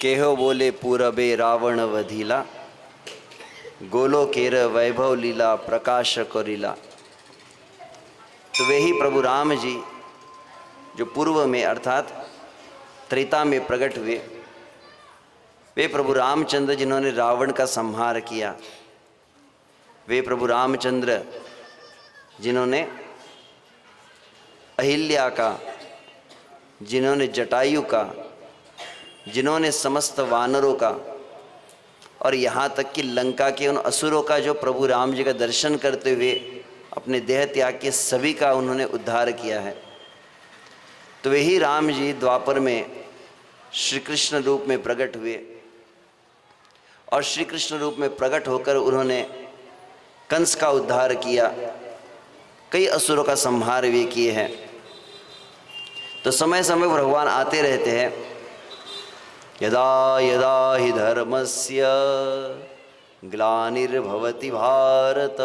केहो बोले पूरबे रावण वधीला, गोलो केर वैभव लीला प्रकाश करीला। तो वे ही प्रभु राम जी जो पूर्व में अर्थात त्रेता में प्रकट हुए, वे प्रभु रामचंद्र जिन्होंने रावण का संहार किया, वे प्रभु रामचंद्र जिन्होंने अहिल्या का, जिन्होंने जटायु का, जिन्होंने समस्त वानरों का और यहाँ तक कि लंका के उन असुरों का जो प्रभु राम जी का दर्शन करते हुए अपने देह त्याग के सभी का उन्होंने उद्धार किया है। तो वे ही राम जी द्वापर में श्री कृष्ण रूप में प्रकट हुए और श्री कृष्ण रूप में प्रकट होकर उन्होंने कंस का उद्धार किया, कई असुरों का संहार वे किए हैं। तो समय समय पर भगवान आते रहते हैं। यदा यदा हि धर्मस्य ग्लानिर्भवति भारत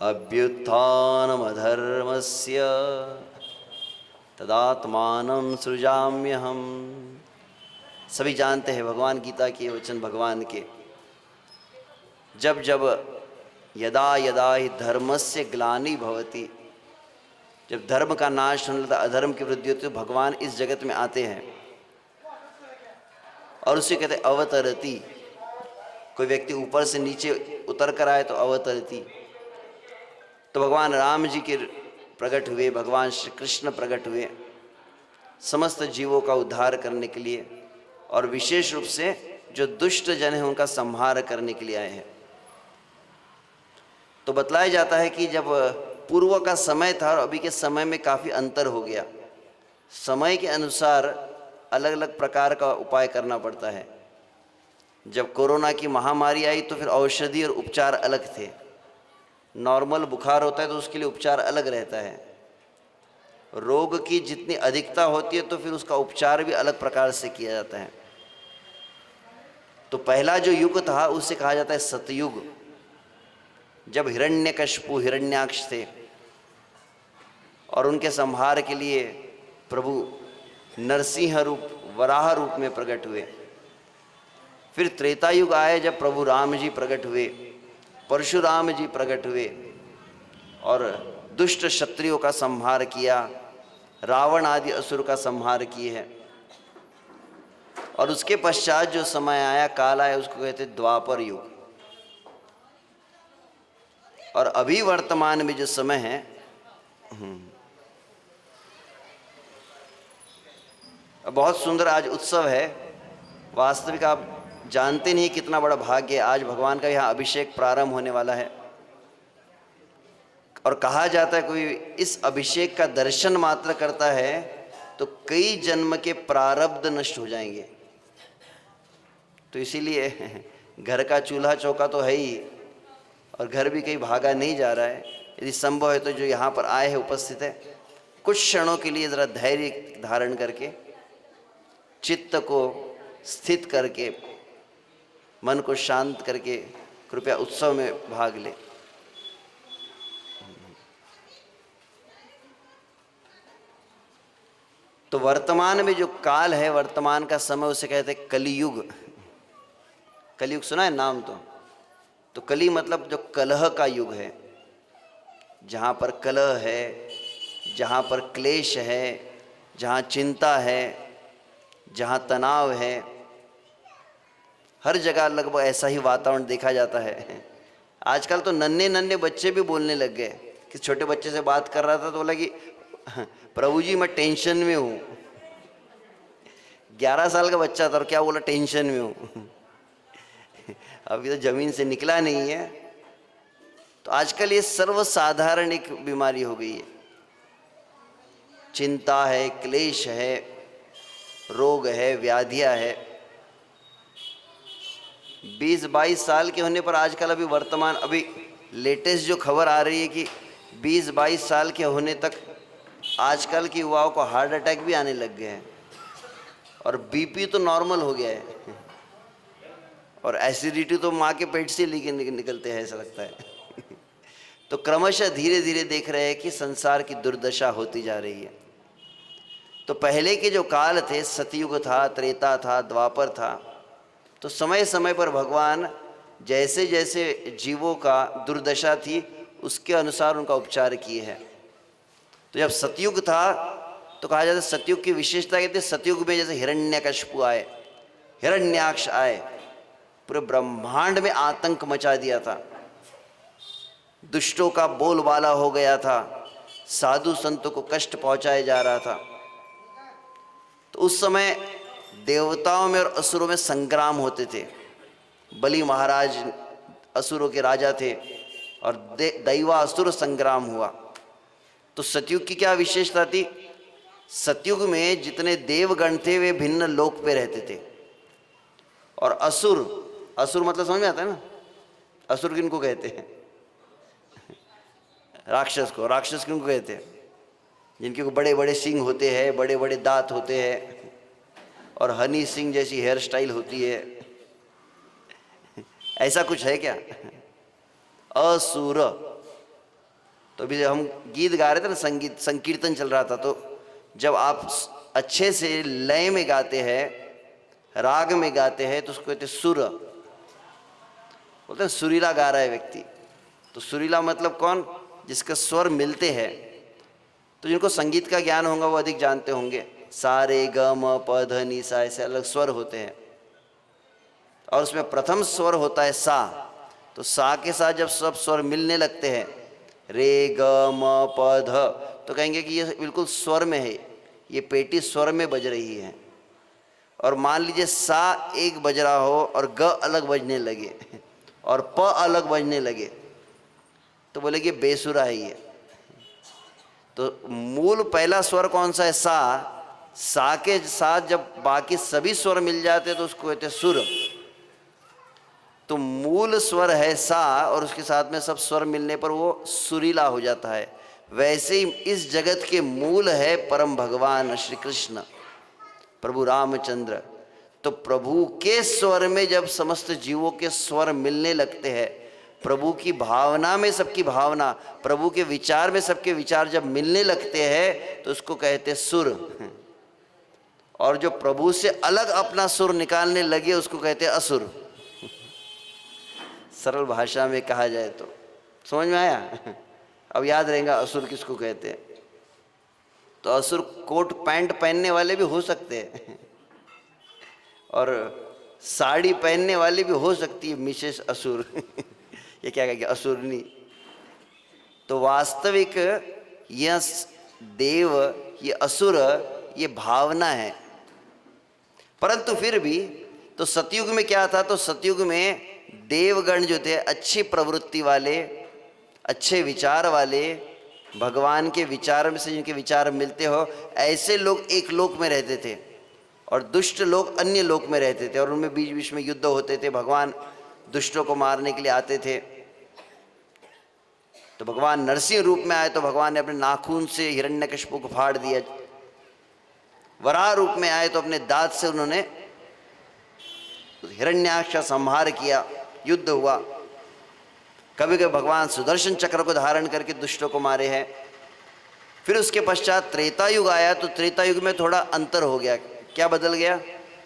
अभ्युत्थानमधर्मस्य तदात्मानं सृजाम्यहम्। सभी जानते हैं भगवान गीता के वचन भगवान के, जब जब यदा यदा हि धर्मस्य ग्लानि भवति, जब धर्म का नाश होने लगता, अधर्म की वृद्धि होती, तो भगवान इस जगत में आते हैं और उसे कहते अवतरति। कोई व्यक्ति ऊपर से नीचे उतर कर आए तो अवतरति। तो भगवान राम जी के प्रकट हुए, भगवान श्री कृष्ण प्रकट हुए समस्त जीवों का उद्धार करने के लिए और विशेष रूप से जो दुष्ट जन हैं उनका संहार करने के लिए आए हैं। तो बतलाया जाता है कि जब पूर्व का समय था और अभी के समय में काफ़ी अंतर हो गया। समय के अनुसार अलग अलग प्रकार का उपाय करना पड़ता है। जब कोरोना की महामारी आई तो फिर औषधि और उपचार अलग थे। नॉर्मल बुखार होता है तो उसके लिए उपचार अलग रहता है। रोग की जितनी अधिकता होती है तो फिर उसका उपचार भी अलग प्रकार से किया जाता है। तो पहला जो युग था उसे कहा जाता है सतयुग, जब हिरण्यकशिपु हिरण्याक्ष थे और उनके संहार के लिए प्रभु नरसिंह रूप वराह रूप में प्रकट हुए। फिर त्रेता युग आए जब प्रभु राम जी प्रकट हुए, परशुराम जी प्रकट हुए और दुष्ट क्षत्रियों का संहार किया, रावण आदि असुर का संहार किए हैं। और उसके पश्चात जो समय आया, काल आया, उसको कहते द्वापर युग। और अभी वर्तमान में जो समय है, बहुत सुंदर आज उत्सव है। वास्तविक आप जानते नहीं कितना बड़ा भाग्य है, आज भगवान का यहाँ अभिषेक प्रारंभ होने वाला है। और कहा जाता है कोई इस अभिषेक का दर्शन मात्र करता है तो कई जन्म के प्रारब्ध नष्ट हो जाएंगे। तो इसीलिए घर का चूल्हा चौका तो है ही और घर भी कहीं भागा नहीं जा रहा है। यदि संभव है तो जो यहाँ पर आए हैं उपस्थित है, कुछ क्षणों के लिए ज़रा धैर्य धारण करके, चित्त को स्थित करके, मन को शांत करके कृपया उत्सव में भाग ले। तो वर्तमान में जो काल है, वर्तमान का समय, उसे कहते हैं कलियुग। कलियुग सुना है नाम? तो कली मतलब जो कलह का युग है, जहाँ पर कलह है, जहाँ पर क्लेश है, जहाँ चिंता है, जहाँ तनाव है, हर जगह लगभग ऐसा ही वातावरण देखा जाता है। आजकल तो नन्हे नन्हे बच्चे भी बोलने लग गए। कि छोटे बच्चे से बात कर रहा था तो बोला कि प्रभु जी मैं टेंशन में हूँ। 11 साल का बच्चा था और क्या बोला, टेंशन में हूँ। अभी तो जमीन से निकला नहीं है। तो आजकल ये सर्वसाधारण एक बीमारी हो गई है। चिंता है, क्लेश है, रोग है, व्याधियाँ है। 20-22 साल के होने पर आजकल अभी वर्तमान अभी लेटेस्ट जो खबर आ रही है कि 20-22 साल के होने तक आजकल के युवाओं को हार्ट अटैक भी आने लग गए हैं और बीपी तो नॉर्मल हो गया है और एसिडिटी तो माँ के पेट से लेके निकलते हैं ऐसा लगता है। तो क्रमशः धीरे धीरे देख रहे हैं कि संसार की दुर्दशा होती जा रही है। तो पहले के जो काल थे, सतयुग था, त्रेता था, द्वापर था, तो समय समय पर भगवान जैसे जैसे जीवों का दुर्दशा थी उसके अनुसार उनका उपचार किए हैं। तो जब सतयुग था तो कहा जाता है सतयुग की विशेषता कहते हैं, सतयुग में जैसे हिरण्यकशिपु आए, हिरण्याक्ष आए, पूरे ब्रह्मांड में आतंक मचा दिया था, दुष्टों का बोलबाला हो गया था, साधु संतों को कष्ट पहुंचाया जा रहा था। तो उस समय देवताओं में और असुरों में संग्राम होते थे। बलि महाराज असुरों के राजा थे और दैवासुर संग्राम हुआ। तो सतयुग की क्या विशेषता थी? सतयुग में जितने देवगण थे वे भिन्न लोक पे रहते थे, और असुर, असुर मतलब समझ में आता है ना, असुर किनको कहते हैं? राक्षस को। राक्षस किनको कहते हैं? जिनके को बड़े बड़े सींग होते हैं, बड़े बड़े दांत होते हैं और हनी सिंह जैसी हेयर स्टाइल होती है। ऐसा कुछ है क्या? असुर। तो अभी हम गीत गा रहे थे ना, संगीत संकीर्तन चल रहा था, तो जब आप अच्छे से लय में गाते हैं, राग में गाते हैं, तो उसको कहते सुर, बोलते हैं सुरीला गा रहा है व्यक्ति। तो सुरीला मतलब कौन? जिसके स्वर मिलते हैं। तो जिनको संगीत का ज्ञान होगा वो अधिक जानते होंगे, सा रे ग म प ध नि सा, ऐसे अलग स्वर होते हैं, और उसमें प्रथम स्वर होता है सा। तो सा के साथ जब सब स्वर मिलने लगते हैं, रे ग म प ध, तो कहेंगे कि ये बिल्कुल स्वर में है, ये पेटी स्वर में बज रही है। और मान लीजिए सा एक बज रहा हो और ग अलग बजने लगे और प अलग बजने लगे, तो बोले कि बेसुरा है ये। तो मूल पहला स्वर कौन सा है? सा। सा के साथ जब बाकी सभी स्वर मिल जाते तो उसको कहते सुर। तो मूल स्वर है सा, और उसके साथ में सब स्वर मिलने पर वो सुरीला हो जाता है। वैसे ही इस जगत के मूल है परम भगवान श्री कृष्ण, प्रभु रामचंद्र। तो प्रभु के स्वर में जब समस्त जीवों के स्वर मिलने लगते हैं, प्रभु की भावना में सबकी भावना, प्रभु के विचार में सबके विचार जब मिलने लगते हैं, तो उसको कहते सुर। और जो प्रभु से अलग अपना सुर निकालने लगे उसको कहते असुर। सरल भाषा में कहा जाए तो समझ में आया? अब याद रहेगा असुर किसको कहते हैं। तो असुर कोट पैंट पहनने वाले भी हो सकते हैं और साड़ी पहनने वाली भी हो सकती है मिसेस असुर। ये क्या कहेंगे? असुरनी। तो वास्तविक यह देव, ये असुर, ये भावना है। परंतु फिर भी तो सतयुग में क्या था? तो सतयुग में देवगण जो थे, अच्छी प्रवृत्ति वाले, अच्छे विचार वाले, भगवान के विचार में से जिनके विचार मिलते हो, ऐसे लोग एक लोक में रहते थे और दुष्ट लोग अन्य लोक में रहते थे, और उनमें बीच बीच में युद्ध होते थे। भगवान दुष्टों को मारने के लिए आते थे। तो भगवान नरसिंह रूप में आए तो भगवान ने अपने नाखून से हिरण्यकशिपु को फाड़ दिया। वराह रूप में आए तो अपने दांत से उन्होंने हिरण्याक्ष का संहार किया, युद्ध हुआ। कभी कभी भगवान सुदर्शन चक्र को धारण करके दुष्टों को मारे हैं। फिर उसके पश्चात त्रेता युग आया, तो त्रेता युग में थोड़ा अंतर हो गया। क्या बदल गया?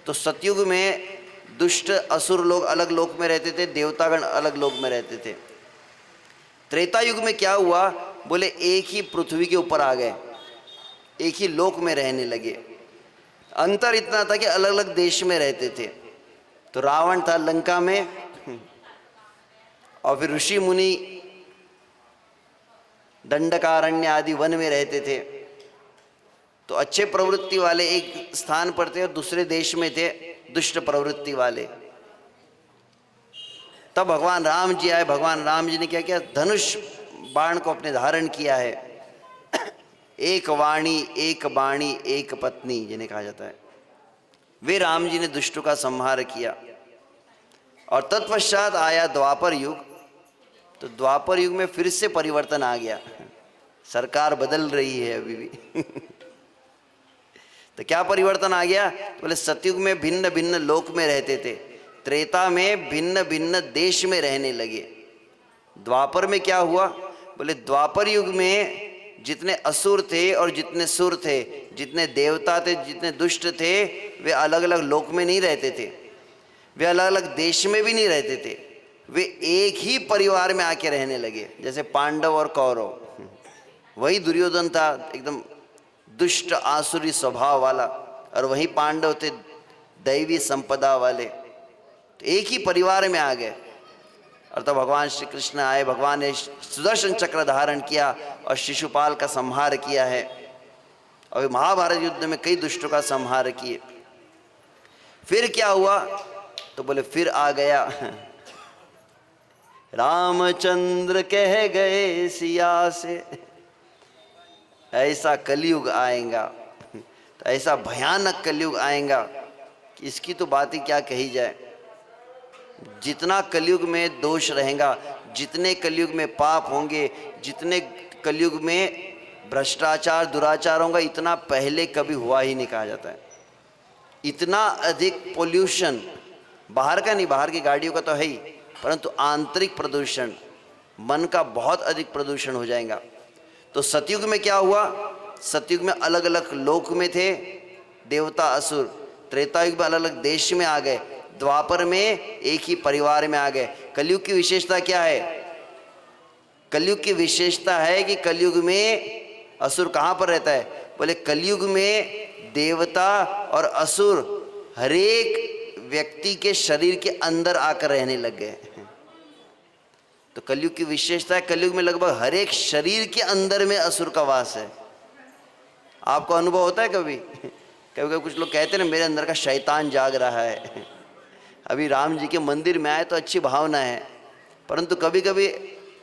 तो सतयुग में दुष्ट असुर लोग अलग लोक में रहते थे, देवतागण अलग लोक में रहते थे। त्रेता युग में क्या हुआ? बोले एक ही पृथ्वी के ऊपर आ गए, एक ही लोक में रहने लगे। अंतर इतना था कि अलग अलग देश में रहते थे। तो रावण था लंका में, और फिर ऋषि मुनि दंडकारण्य आदि वन में रहते थे। तो अच्छे प्रवृत्ति वाले एक स्थान पर थे और दूसरे देश में थे दुष्ट प्रवृत्ति वाले। तब भगवान राम जी आए। भगवान राम जी ने क्या किया? धनुष बाण को अपने धारण किया है। एक वाणी, एक बाणी, एक पत्नी जिन्हें कहा जाता है, वे राम जी ने दुष्टों का संहार किया। और तत्पश्चात आया द्वापर युग। तो द्वापर युग में फिर से परिवर्तन आ गया, सरकार बदल रही है अभी भी। तो क्या परिवर्तन आ गया? बोले सतयुग में भिन्न भिन्न लोक में रहते थे, त्रेता में भिन्न भिन्न देश में रहने लगे। द्वापर में क्या हुआ? बोले द्वापर युग में जितने असुर थे और जितने सुर थे, जितने देवता थे, जितने दुष्ट थे, वे अलग अलग लोक में नहीं रहते थे, वे अलग अलग देश में भी नहीं रहते थे, वे एक ही परिवार में आके रहने लगे। जैसे पांडव और कौरव, वही दुर्योधन था एकदम दुष्ट आसुरी स्वभाव वाला, और वही पांडव थे दैवी संपदा वाले, तो एक ही परिवार में आ गए। और तो भगवान श्री कृष्ण आए, भगवान ने सुदर्शन चक्र धारण किया और शिशुपाल का संहार किया है, और महाभारत युद्ध में कई दुष्टों का संहार किए। फिर क्या हुआ, तो बोले फिर आ गया रामचंद्र कह गए सिया से, ऐसा कलयुग आएगा, तो ऐसा भयानक कलयुग आएगा कि इसकी तो बात ही क्या कही जाए। जितना कलयुग में दोष रहेगा, जितने कलयुग में पाप होंगे, जितने कलयुग में भ्रष्टाचार दुराचार होगा, इतना पहले कभी हुआ ही नहीं कहा जाता है। इतना अधिक पोल्यूशन, बाहर का नहीं, बाहर की गाड़ियों का तो है ही, परंतु आंतरिक प्रदूषण, मन का बहुत अधिक प्रदूषण हो जाएगा। तो सतयुग में क्या हुआ, सतयुग में अलग अलग लोक में थे देवता असुर, त्रेता युग में अलग अलग देश में आ गए, द्वापर में एक ही परिवार में आ गए। कलयुग की विशेषता क्या है, कलयुग की विशेषता है कि कलयुग में असुर कहाँ पर रहता है, बोले कलयुग में देवता और असुर हरेक व्यक्ति के शरीर के अंदर आकर रहने लग गए। तो कलयुग की विशेषता है, कलयुग में लगभग हर एक शरीर के अंदर में असुर का वास है। आपको अनुभव होता है कभी कभी कभी कुछ लोग कहते हैं ना, मेरे अंदर का शैतान जाग रहा है। अभी राम जी के मंदिर में आए तो अच्छी भावना है, परंतु कभी कभी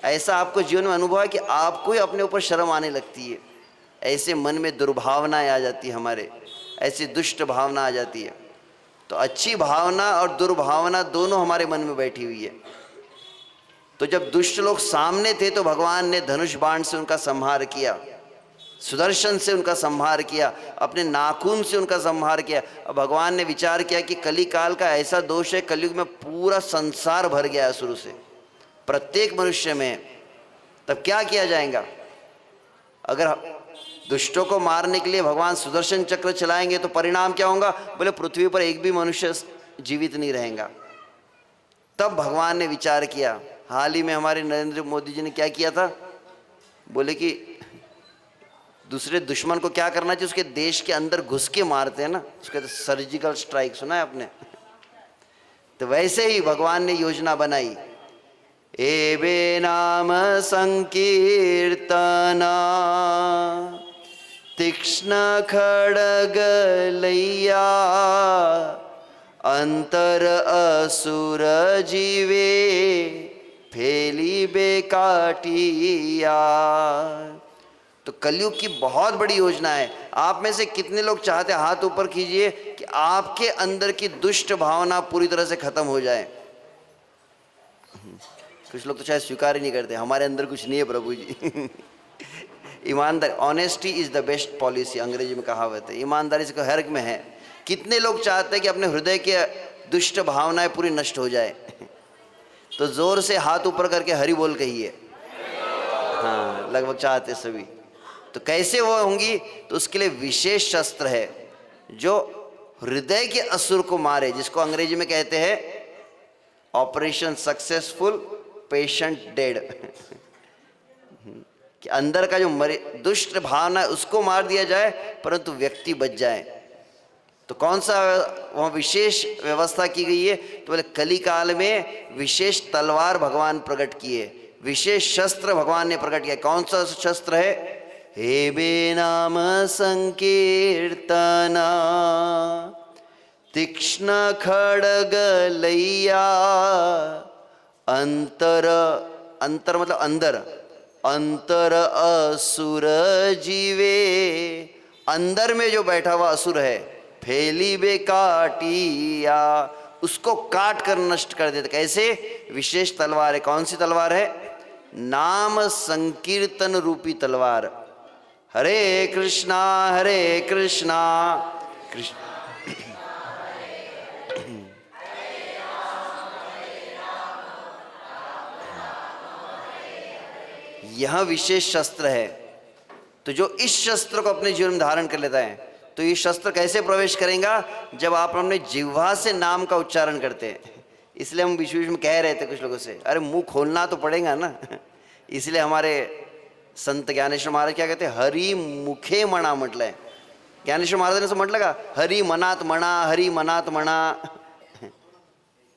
ऐसा आपको जीवन में अनुभव है कि आपको ही अपने ऊपर शर्म आने लगती है, ऐसे मन में दुर्भावनाएं आ जाती है, हमारे ऐसी दुष्ट भावना आ जाती है। तो अच्छी भावना और दुर्भावना दोनों हमारे मन में बैठी हुई है। तो जब दुष्ट लोग सामने थे तो भगवान ने धनुष बाण से उनका संहार किया, सुदर्शन से उनका संहार किया, अपने नाखून से उनका संहार किया। अब भगवान ने विचार किया कि कली काल का ऐसा दोष है, कलयुग में पूरा संसार भर गया है शुरू से, प्रत्येक मनुष्य में। तब क्या किया जाएगा, अगर दुष्टों को मारने के लिए भगवान सुदर्शन चक्र चलाएंगे तो परिणाम क्या होगा, बोले पृथ्वी पर एक भी मनुष्य जीवित नहीं रहेगा। तब भगवान ने विचार किया, हाल ही में हमारे नरेंद्र मोदी जी ने क्या किया था, बोले कि दूसरे दुश्मन को क्या करना चाहिए, उसके देश के अंदर घुस के मारते हैं ना, उसके तो सर्जिकल स्ट्राइक सुना है आपने। तो वैसे ही भगवान ने योजना बनाई, एबे नाम संकीर्तना तीक्ष्ण खड़ग लैया अंतर असुर जीवे फैली बेकाटिया। तो कलयुग की बहुत बड़ी योजना है। आप में से कितने लोग चाहते हैं, हाथ ऊपर कीजिए, कि आपके अंदर की दुष्ट भावना पूरी तरह से खत्म हो जाए। कुछ लोग तो शायद स्वीकार ही नहीं करते, हमारे अंदर कुछ नहीं है प्रभु जी। ईमानदार, honesty is the best policy, अंग्रेजी में कहावत है, ईमानदारी से हर एक में है। कितने लोग चाहते हैं कि अपने हृदय के दुष्ट भावनाएं पूरी नष्ट हो जाए? तो जोर से हाथ ऊपर करके हरि बोल कहिए। हाँ, लगभग चाहते सभी। तो कैसे वो होंगी, तो उसके लिए विशेष शस्त्र है जो हृदय के असुर को मारे, जिसको अंग्रेजी में कहते हैं ऑपरेशन सक्सेसफुल पेशेंट डेड। कि अंदर का जो दुष्ट भावना है उसको मार दिया जाए, परंतु व्यक्ति बच जाए। तो कौन सा वहाँ विशेष व्यवस्था की गई है, तो बोले कली काल में विशेष तलवार भगवान प्रकट किए, विशेष शस्त्र भगवान ने प्रकट किया। कौन सा शस्त्र है, हे बे नाम संकीर्तना तीक्ष्ण खड़ग लैया अंतर, अंतर मतलब अंदर, अंतर असुर जीवे, अंदर में जो बैठा हुआ असुर है, फैली बे काटिया, उसको काट कर नष्ट कर देते। कैसे, विशेष तलवार है। कौन सी तलवार है, नाम संकीर्तन रूपी तलवार। हरे कृष्णा कृष्ण यह विशेष शस्त्र है। तो जो इस शस्त्र को अपने जीवन में धारण कर लेता है, तो ये शस्त्र कैसे प्रवेश करेगा? जब आप अपने जिह्वा से नाम का उच्चारण करते हैं। इसलिए हम बीच बीच में कह रहे थे कुछ लोगों से, अरे मुंह खोलना तो पड़ेगा ना। इसलिए हमारे संत ज्ञानेश्वर महाराज क्या कहते हैं, हरि मुखे मणा म्हटलंय. ज्ञानेश्वर महाराजांनी असं म्हटलं का, हरी मनात म्हणा, हरी मनात म्हणा.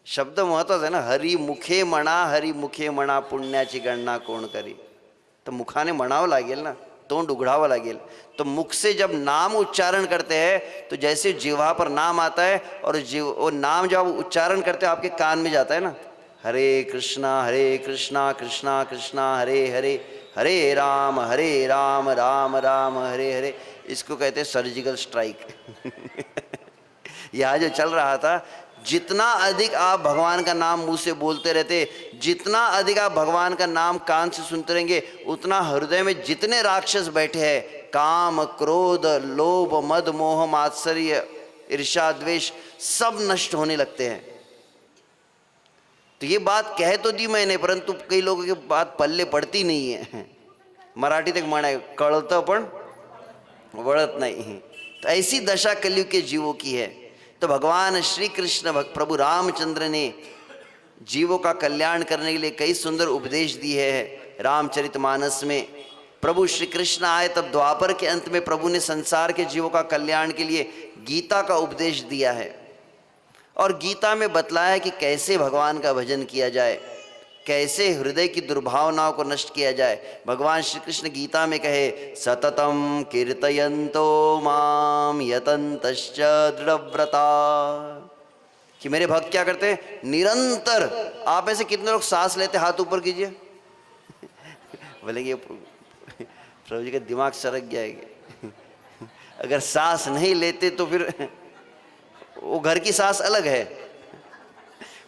शब्द महत्वाचा आहे ना. हरी मुखे म्हणा, हरी मुखे म्हणा, पुण्याची गणना कोण करी. तर मुखाने म्हणावं लागेल ना, तोंड उघडावं लागेल. तो मुख से जब नाम उच्चारण करते हैं तो जैसे जिह्वा पर नाम आता है और वो नाम जब उच्चारण करते हैं आपके कान में जाता है ना, हरे कृष्णा कृष्णा कृष्णा हरे हरे, हरे राम राम राम हरे हरे. इसको कहते हैं सर्जिकल स्ट्राइक. यहाँ जो चल रहा था, जितना अधिक आप भगवान का नाम मुंह से बोलते रहते, जितना अधिक आप भगवान का नाम कान से सुनते रहेंगे, उतना हृदय में जितने राक्षस बैठे हैं, काम क्रोध लोभ मद मोह मात्सर्य ईर्ष्या द्वेष, सब नष्ट होने लगते हैं. तो ये बात कह तो दी मैंने, परंतु कई लोगों की बात पल्ले पड़ती नहीं है. मराठीत एक म्हण आहे, कळतं पण वळत नाही. तो ऐसी दशा कलयुग के जीवों की है. तो भगवान श्री कृष्ण प्रभु रामचंद्र ने जीवों का कल्याण करने के लिए कई सुंदर उपदेश दिए हैं. रामचरितमानस में प्रभु श्री कृष्ण आए, तब द्वापर के अंत में प्रभु ने संसार के जीवों का कल्याण के लिए गीता का उपदेश दिया है. और गीता में बतलाया है कि कैसे भगवान का भजन किया जाए, कैसे हृदय की दुर्भावनाओं को नष्ट किया जाए. भगवान श्री कृष्ण गीता में कहे, सततम कीर्तयन्तो माम यतन्तश्च दृढ़व्रता, कि मेरे भक्त क्या करते हैं, निरंतर. आप ऐसे कितने लोग सांस लेते, हाथ ऊपर कीजिए. बोलेंगे प्रभु जी का दिमाग सरक गया है. अगर सांस नहीं लेते तो फिर वो घर की सांस अलग है,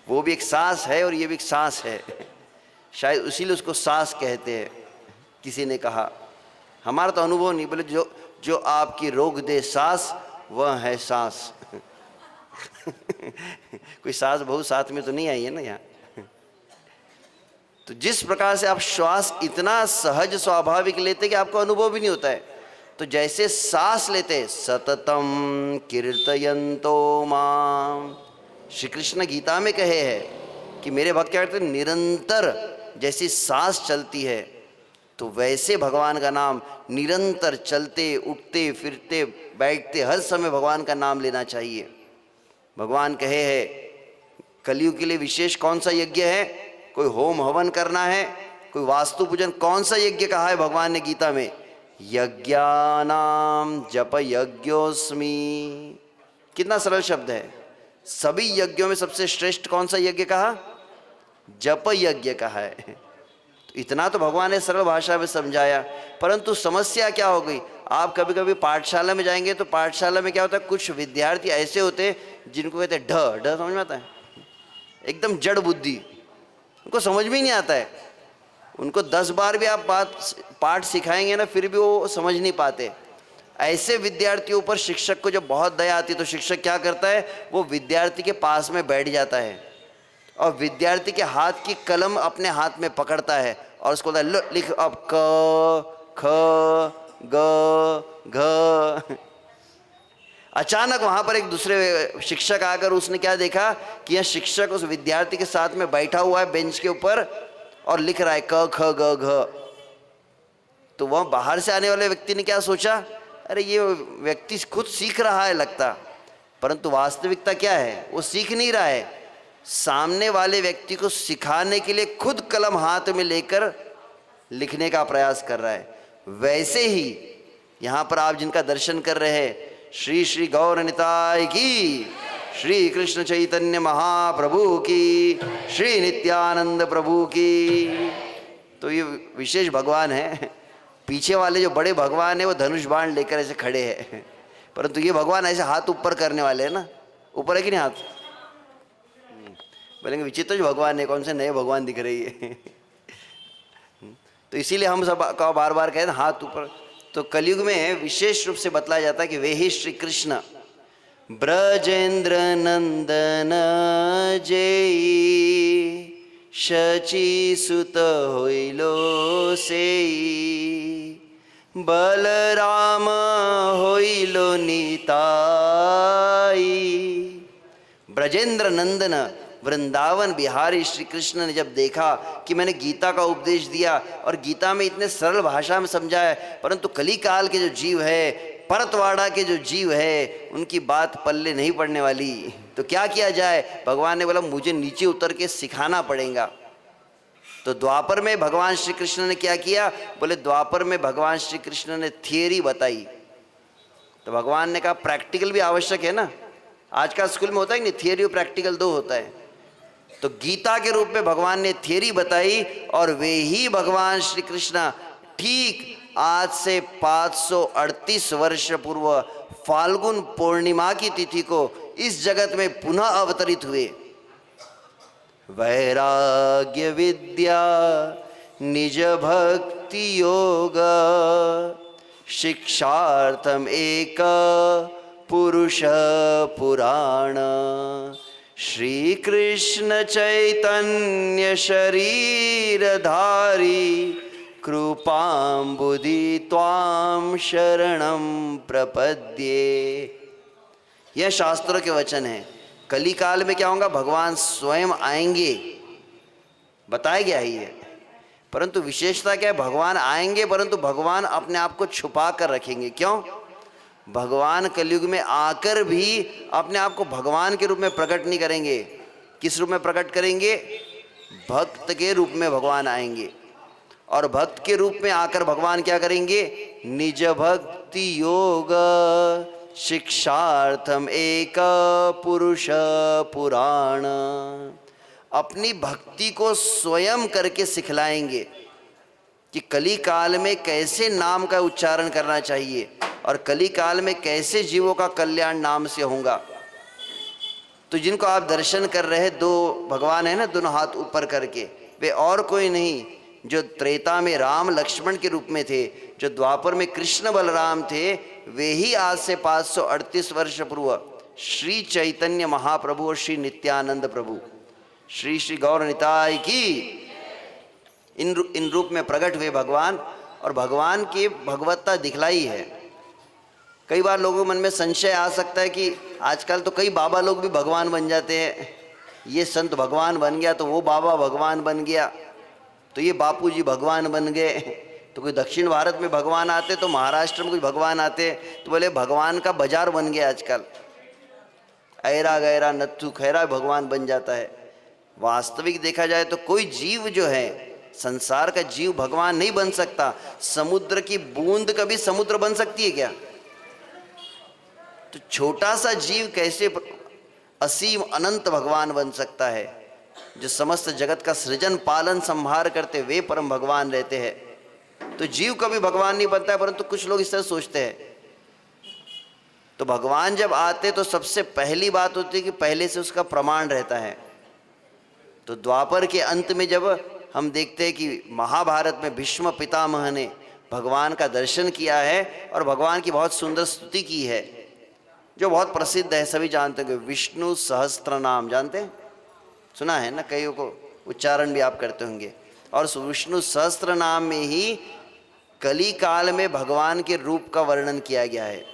वो भी एक सांस है और ये भी एक सांस है. शायद इसीलिए उसको सांस कहते हैं. किसी ने कहा, हमारा तो अनुभव नहीं, बोले जो आपकी रोक दे सांस वह है सांस. कोई सांस बहुत साथ में तो नहीं आई है ना यहाँ. तो जिस प्रकार से आप श्वास इतना सहज स्वाभाविक लेते कि आपको अनुभव भी नहीं होता है, तो जैसे सांस लेते, सततम कीर्तयन्तो माम, श्री कृष्ण गीता में कहे हैं कि मेरे भक्त क्या करते, निरंतर जैसी सांस चलती है, तो वैसे भगवान का नाम निरंतर चलते उठते फिरते बैठते हर समय भगवान का नाम लेना चाहिए. भगवान कहे हैं कलयुग के लिए विशेष कौन सा यज्ञ है, कोई होम हवन करना है, कोई वास्तु पूजन, कौन सा यज्ञ कहा है भगवान ने गीता में, यज्ञानाम जप यज्ञोस्मि. कितना सरल शब्द है. सभी यज्ञों में सबसे श्रेष्ठ कौन सा यज्ञ कहा, जप यज्ञ कहा है. तो इतना तो भगवान ने सरल भाषा में समझाया. परंतु समस्या क्या हो गई, आप कभी कभी पाठशाला में जाएंगे तो पाठशाला में क्या होता है, कुछ विद्यार्थी ऐसे होते हैं जिनको कहते हैं ढ समझ में आता है, एकदम जड़ बुद्धि, उनको समझ में नहीं आता है. उनको 10 बार भी आप पाठ सिखाएंगे ना, फिर भी वो समझ नहीं पाते. ऐसे विद्यार्थियों पर शिक्षक को जब बहुत दया आती है तो शिक्षक क्या करता है, वो विद्यार्थी के पास में बैठ जाता है और विद्यार्थी के हाथ की कलम अपने हाथ में पकड़ता है और उसको बोलता है, लिख अब क ख ग घ. अचानक वहाँ पर एक दूसरे शिक्षक आकर उसने क्या देखा कि यह शिक्षक उस विद्यार्थी के साथ में बैठा हुआ है बेंच के ऊपर और लिख रहा है क ख ग घ. तो वह बाहर से आने वाले व्यक्ति ने क्या सोचा, अरे ये व्यक्ति खुद सीख रहा है लगता. परंतु वास्तविकता क्या है, वो सीख नहीं रहा है, सामने वाले व्यक्ति को सिखाने के लिए खुद कलम हाथ में लेकर लिखने का प्रयास कर रहा है. वैसे ही यहाँ पर आप जिनका दर्शन कर रहे हैं, श्री श्री गौर निताय की, श्री कृष्ण चैतन्य महाप्रभु की, श्री नित्यानंद प्रभु की. तो ये विशेष भगवान है. पीछे वाले जो बड़े भगवान है वो धनुष बाण लेकर ऐसे खड़े हैं, परंतु ये भगवान ऐसे हाथ ऊपर करने वाले हैं ना. ऊपर है कि नहीं हाथ, बोलेंगे विचित्र जो भगवान है, कौन से नए भगवान दिख रही है. तो इसीलिए हम सब का बार बार कहते हैं हाथ ऊपर. तो कलयुग में विशेष रूप से बतलाया जाता है कि वे ही श्री कृष्ण ब्रजेंद्र नंदन जेई, शची सुत होइलो सेई, बलराम होइलो निताई। ब्रजेंद्र नंदन वृंदावन बिहारी श्री कृष्ण ने जब देखा कि मैंने गीता का उपदेश दिया और गीता में इतने सरल भाषा में समझाया, परंतु कली काल के जो जीव है, परतवाड़ा के जो जीव है, उनकी बात पल्ले नहीं पड़ने वाली, तो क्या किया जाए। भगवान ने बोला मुझे नीचे उतर के सिखाना पड़ेगा। तो द्वापर में भगवान श्री कृष्ण ने क्या किया, बोले द्वापर में भगवान श्री कृष्ण ने थियरी बताई। तो भगवान ने कहा प्रैक्टिकल भी आवश्यक है ना, आज का स्कूल में होता है कि नहीं, थियरी और प्रैक्टिकल दो होता है। तो गीता के रूप में भगवान ने थियरी बताई और वे ही भगवान श्री कृष्ण ठीक आज से 538 वर्ष पूर्व फाल्गुन पूर्णिमा की तिथि को इस जगत में पुनः अवतरित हुए। वैराग्य विद्या निज भक्ति योग शिक्षार्थम एक पुरुष पुराण। श्री कृष्ण चैतन्य शरीरधारी कृपाम्बुधि त्वां शरणं प्रपद्ये। यह शास्त्रों के वचन है। कली काल में क्या होगा, भगवान स्वयं आएंगे, बताया गया ही है। परंतु विशेषता क्या है, भगवान आएंगे परंतु भगवान अपने आप को छुपा कर रखेंगे। क्यों? भगवान कलयुग में आकर भी अपने आप को भगवान के रूप में प्रकट नहीं करेंगे। किस रूप में प्रकट करेंगे? भक्त के रूप में भगवान आएंगे। और भक्त के रूप में आकर भगवान क्या करेंगे, निज भक्ति योग शिक्षार्थम एक पुरुष पुराण। अपनी भक्ति को स्वयं करके सिखलाएंगे कि कली काल में कैसे नाम का उच्चारण करना चाहिए और कली काल में कैसे जीवों का कल्याण नाम से होगा। तो जिनको आप दर्शन कर रहे हैं, दो भगवान है ना, दोनों हाथ ऊपर करके, वे और कोई नहीं, जो त्रेता में राम लक्ष्मण के रूप में थे, जो द्वापर में कृष्ण बलराम थे, वे ही आज से 538 वर्ष पूर्व श्री चैतन्य महाप्रभु और श्री नित्यानंद प्रभु श्री श्री गौर निताय की इन रूप में प्रकट हुए भगवान। और भगवान की भगवत्ता दिखलाई है। कई बार लोगों के मन में संशय आ सकता है कि आजकल तो कई बाबा लोग भी भगवान बन जाते हैं। ये संत भगवान बन गया तो वो बाबा भगवान बन गया, तो ये बापू जी भगवान बन गए। तो कोई दक्षिण भारत में भगवान आते तो महाराष्ट्र में कोई भगवान आते, तो बोले भगवान का बाजार बन गया आजकल। ऐरा गैरा नत्थु खैरा भगवान बन जाता है। वास्तविक देखा जाए तो कोई जीव जो है, संसार का जीव भगवान नहीं बन सकता। समुद्र की बूंद कभी समुद्र बन सकती है क्या? तो छोटा सा जीव कैसे असीम अनंत भगवान बन सकता है? जो समस्त जगत का सृजन पालन संहार करते वे परम भगवान रहते हैं। तो जीव कभी भगवान नहीं बनता है, परंतु कुछ लोग इस तरह सोचते हैं। तो भगवान जब आते तो सबसे पहली बात होती है कि पहले से उसका प्रमाण रहता है। तो द्वापर के अंत में जब हम देखते हैं कि महाभारत में भीष्म पितामह ने भगवान का दर्शन किया है और भगवान की बहुत सुंदर स्तुति की है, जो बहुत प्रसिद्ध है, सभी जानते हैं। विष्णु सहस्त्र नाम जानते हैं, सुना है ना, कईयों को उच्चारण भी आप करते होंगे। और विष्णु सहस्त्र नाम में ही कली काल में भगवान के रूप का वर्णन किया गया है।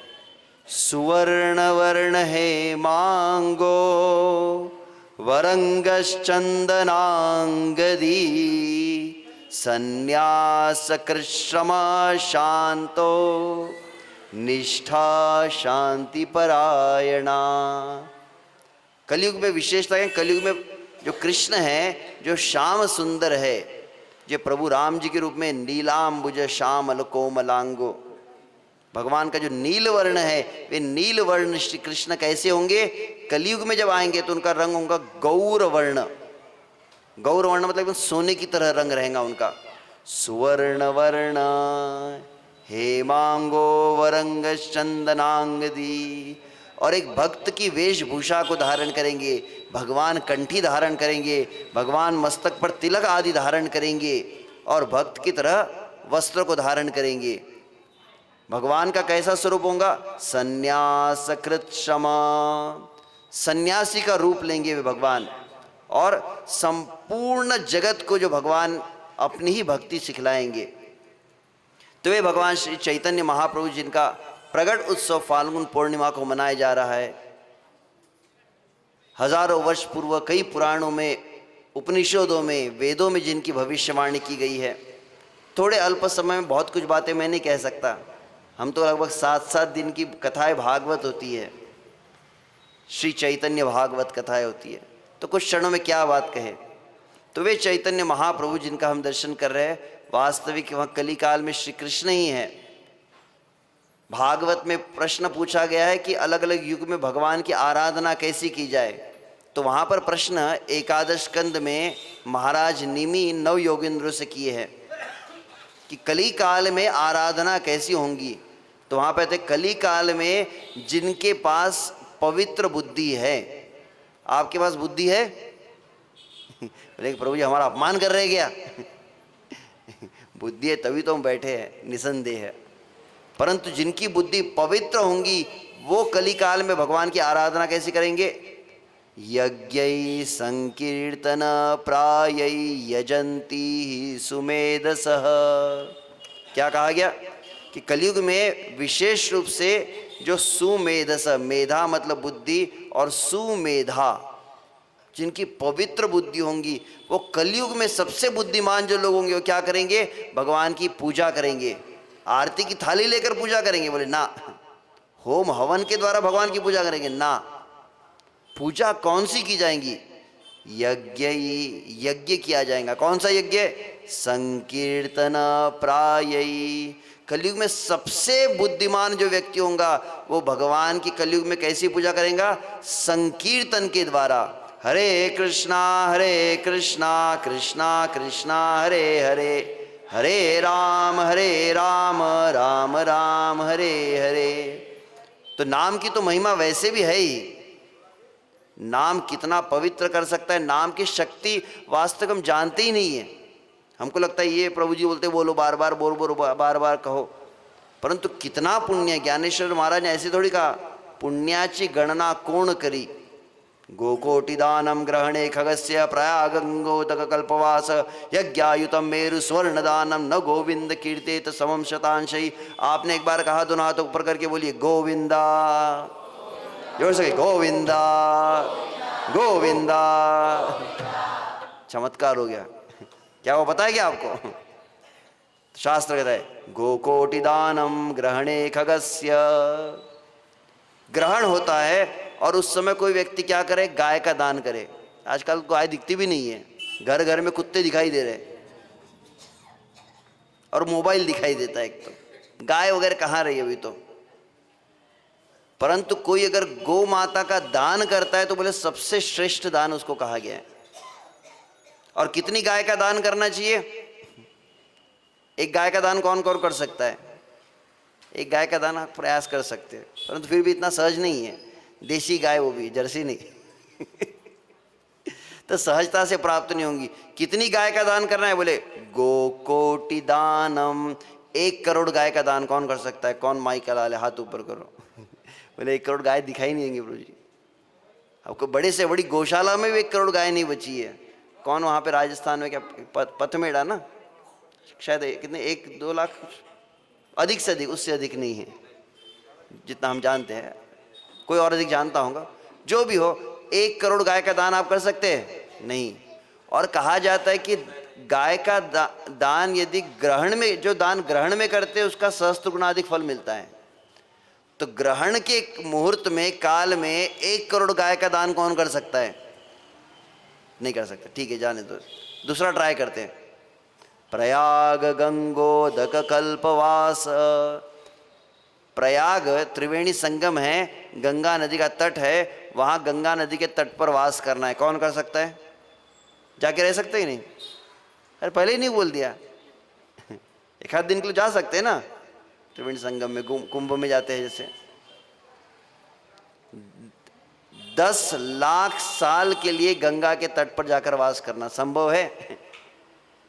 सुवर्ण वर्ण है मांगो वरंगश्चंदनांगदी संन्यास कृष्णमा शांतो निष्ठा शांति परायणा। कलयुग में विशेषता है, कलयुग में जो कृष्ण है, जो श्याम सुंदर है, जो प्रभु राम जी के रूप में नीलांबुज श्यामल कोमलांगो, भगवान का जो नील वर्ण है, वे नील वर्ण श्री कृष्ण कैसे होंगे? कलयुग में जब आएंगे तो उनका रंग होगा गौर वर्ण। गौर वर्ण मतलब सोने की तरह रंग रहेगा उनका। सुवर्ण वर्ण हेमांगो वरंग चंदनांगदी। और एक भक्त की वेशभूषा को धारण करेंगे, भगवान कंठी धारण करेंगे, भगवान मस्तक पर तिलक आदि धारण करेंगे और भक्त की तरह वस्त्र को धारण करेंगे। भगवान का कैसा स्वरूप होगा? संन्यास कृत क्षमा, सन्यासी का रूप लेंगे वे भगवान। और संपूर्ण जगत को जो भगवान अपनी ही भक्ति सिखलाएंगे। तो वे भगवान श्री चैतन्य महाप्रभु जिनका प्रगट उत्सव फाल्गुन पूर्णिमा को मनाया जा रहा है। हजारों वर्ष पूर्व कई पुराणों में, उपनिषदों में, वेदों में जिनकी भविष्यवाणी की गई है। थोड़े अल्प समय में बहुत कुछ बातें मैं नहीं कह सकता। हम तो लगभग 7-7 दिन की कथाएं भागवत होती है, श्री चैतन्य भागवत कथाएं होती है, तो कुछ क्षणों में क्या बात कहे। तो वे चैतन्य महाप्रभु जिनका हम दर्शन कर रहे हैं, वास्तविक वहाँ कली काल में श्री कृष्ण ही है। भागवत में प्रश्न पूछा गया है कि अलग अलग युग में भगवान की आराधना कैसी की जाए, तो वहाँ पर प्रश्न एकादश स्कंद में महाराज निमि नव योगेंद्रों से किए हैं कि कली काल में आराधना कैसी होंगी। तो वहाँ पर कली काल में जिनके पास पवित्र बुद्धि है। आपके पास बुद्धि है? बोले प्रभु जी हमारा अपमान कर रहे क्या? बुद्धि है तभी तो हम बैठे हैं, निसंदेह है। परंतु जिनकी बुद्धि पवित्र होंगी वो कली काल में भगवान की आराधना कैसे करेंगे? यज्ञै संकीर्तन प्रायै यजंती सुमेधसः। क्या कहा गया कि कलयुग में विशेष रूप से जो सुमेधस, मेधा मतलब बुद्धि, और सुमेधा जिनकी पवित्र बुद्धि होंगी, वो कलयुग में सबसे बुद्धिमान जो लोग होंगे वो क्या करेंगे? भगवान की पूजा करेंगे। आरती की थाली लेकर पूजा करेंगे? बोले ना। होम हवन के द्वारा भगवान की पूजा करेंगे? ना। पूजा कौन सी की जाएंगी? यज्ञ किया जाएगा। कौन सा यज्ञ? संकीर्तन प्रायै। कलयुग में सबसे बुद्धिमान जो व्यक्ति होगा वो भगवान की कलयुग में कैसी पूजा करेगा? संकीर्तन के द्वारा। हरे कृष्णा कृष्णा कृष्णा हरे हरे, हरे राम राम राम हरे हरे। तो नाम की तो महिमा वैसे भी है ही। नाम कितना पवित्र कर सकता है, नाम की शक्ति वास्तव हम जानते ही नहीं है। हमको लगता है ये प्रभु जी बोलते बोलो बार बार, बोलो बार बार कहो, परंतु कितना पुण्य। ज्ञानेश्वर महाराज ने ऐसे थोड़ी कहा, पुण्याची गणना कोण करी। गोकोटिदानम ग्रहणे खगस्य प्रयागंगोदक कल्पवास यज्ञायुतम मेरु स्वर्णदानम न गोविंद कीर्तेत समम शतांशई। आपने एक बार कहा, दोनों हाथ ऊपर करके बोलिए गोविंदा, जोर से गोविंदा गोविंदा। चमत्कार हो गया। क्या वो पता है क्या आपको? शास्त्र कहता है गोकोटिदानम ग्रहणे खगस्य। ग्रहण होता है और उस समय कोई व्यक्ति क्या करे? गाय का दान करे। आजकल गाय दिखती भी नहीं है, घर घर में कुत्ते दिखाई दे रहे और मोबाइल दिखाई देता है। एक तो गाय वगैरह कहाँ रही अभी तो। परंतु कोई अगर गौ माता का दान करता है तो बोले सबसे श्रेष्ठ दान उसको कहा गया है। और कितनी गाय का दान करना चाहिए? एक गाय का दान कौन कौन कर सकता है? एक गाय का दान आप प्रयास कर सकते हैं, परंतु फिर भी इतना सहज नहीं है। देसी गाय, वो भी जर्सी नहीं। तो सहजता से प्राप्त नहीं होंगी। कितनी गाय का दान करना है? बोले गोकोटि दानम। 1 करोड़ गाय का दान कौन कर सकता है? कौन माई का लाल? हाथ ऊपर करो। बोले 1 करोड़ गाय दिखाई नहीं देंगी प्रभु जी। आपको बड़े से बड़ी गौशाला में भी 1 करोड़ गाय नहीं बची है। कौन वहाँ पे राजस्थान में क्या पथमेड़ा ना, शायद कितने 1-2 लाख, अधिक से अधिक, उससे अधिक नहीं है जितना हम जानते हैं। कोई और अधिक जानता होगा। जो भी हो, 1 करोड़ गाय का दान आप कर सकते हैं? नहीं। और कहा जाता है कि गाय का दान यदि ग्रहण में, जो दान ग्रहण में करते हैं उसका सहस्त्र गुना अधिक फल मिलता है। तो ग्रहण के मुहूर्त में, काल में 1 करोड़ गाय का दान कौन कर सकता है? नहीं कर सकता। ठीक है, जाने दो, दूसरा ट्राई करते हैं। प्रयाग गंगोदक कल्पवास। प्रयाग त्रिवेणी संगम है, गंगा नदी का तट है, वहाँ गंगा नदी के तट पर वास करना है। कौन कर सकता है? जाके रह सकते ही नहीं? अरे पहले ही नहीं बोल दिया। एक आध दिन के लिए जा सकते हैं ना त्रिवेणी संगम में, कुंभ में जाते हैं जैसे। 10 लाख साल के लिए गंगा के तट पर जाकर वास करना संभव है?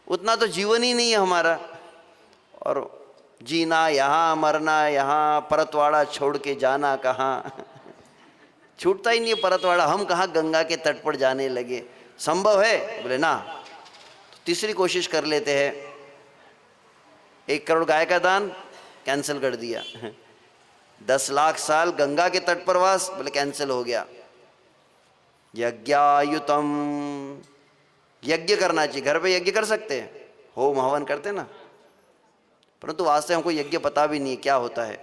उतना तो जीवन ही नहीं है हमारा। और जीना यहाँ, मरना यहाँ, परतवाड़ा छोड़ के जाना कहाँ। छूटता ही नहीं है परतवाड़ा। हम कहाँ गंगा के तट पर जाने लगे? संभव है? बोले ना। तो तीसरी कोशिश कर लेते हैं। 1 करोड़ गाय का दान, कैंसिल कर दिया। 10 लाख साल गंगा के तट पर वास, बोले कैंसिल हो गया। यज्ञायुतम, यज्ञ करना चाहिए, घर पे यज्ञ कर सकते हैं, होम हवन करते ना, परंतु वास्तव में हमको यज्ञ पता भी नहीं है क्या होता है।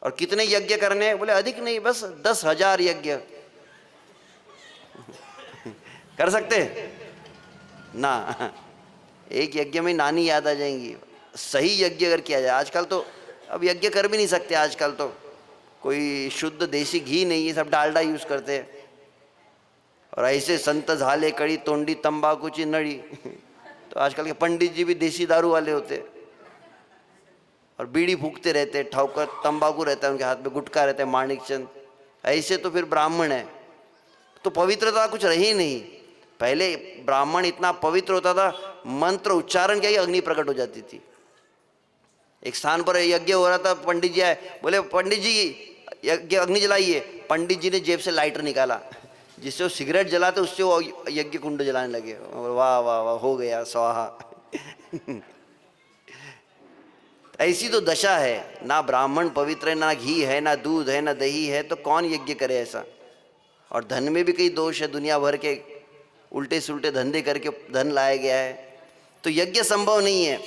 और कितने यज्ञ करने हैं, बोले अधिक नहीं, बस 10,000 यज्ञ कर सकते ना। एक यज्ञ में नानी याद आ जाएंगी। सही यज्ञ अगर किया जाए, आजकल तो अब यज्ञ कर भी नहीं सकते, आजकल तो कोई शुद्ध देसी घी नहीं है, सब डालडा यूज करते हैं। और ऐसे संत झाले कड़ी तोंडी तंबाकूची नड़ी, तो आजकल के पंडित जी भी देसी दारू वाले होते हैं और बीड़ी फूकते रहते, ठोकर तंबाकू रहता है उनके हाथ में, गुटखा रहता है, माणिक चंद। ऐसे तो फिर ब्राह्मण है, तो पवित्रता कुछ रही नहीं। पहले ब्राह्मण इतना पवित्र होता था, मंत्र उच्चारण किया ही अग्नि प्रकट हो जाती थी। एक स्थान पर यज्ञ हो रहा था, पंडित जी आए, बोले पंडित जी यज्ञ अग्नि जलाइए। पंडित जी ने जेब से लाइटर निकाला, जिससे वो सिगरेट जलाते उससे वो यज्ञ कुंड जलाने लगे। वाह वाह वाह, हो गया स्वाहा। ऐसी तो दशा है, ना ब्राह्मण पवित्र है, ना घी है, ना दूध है, ना दही है, तो कौन यज्ञ करे ऐसा। और धन में भी कई दोष है, दुनिया भर के उल्टे सुल्टे धंधे करके धन लाया गया है, तो यज्ञ संभव नहीं है।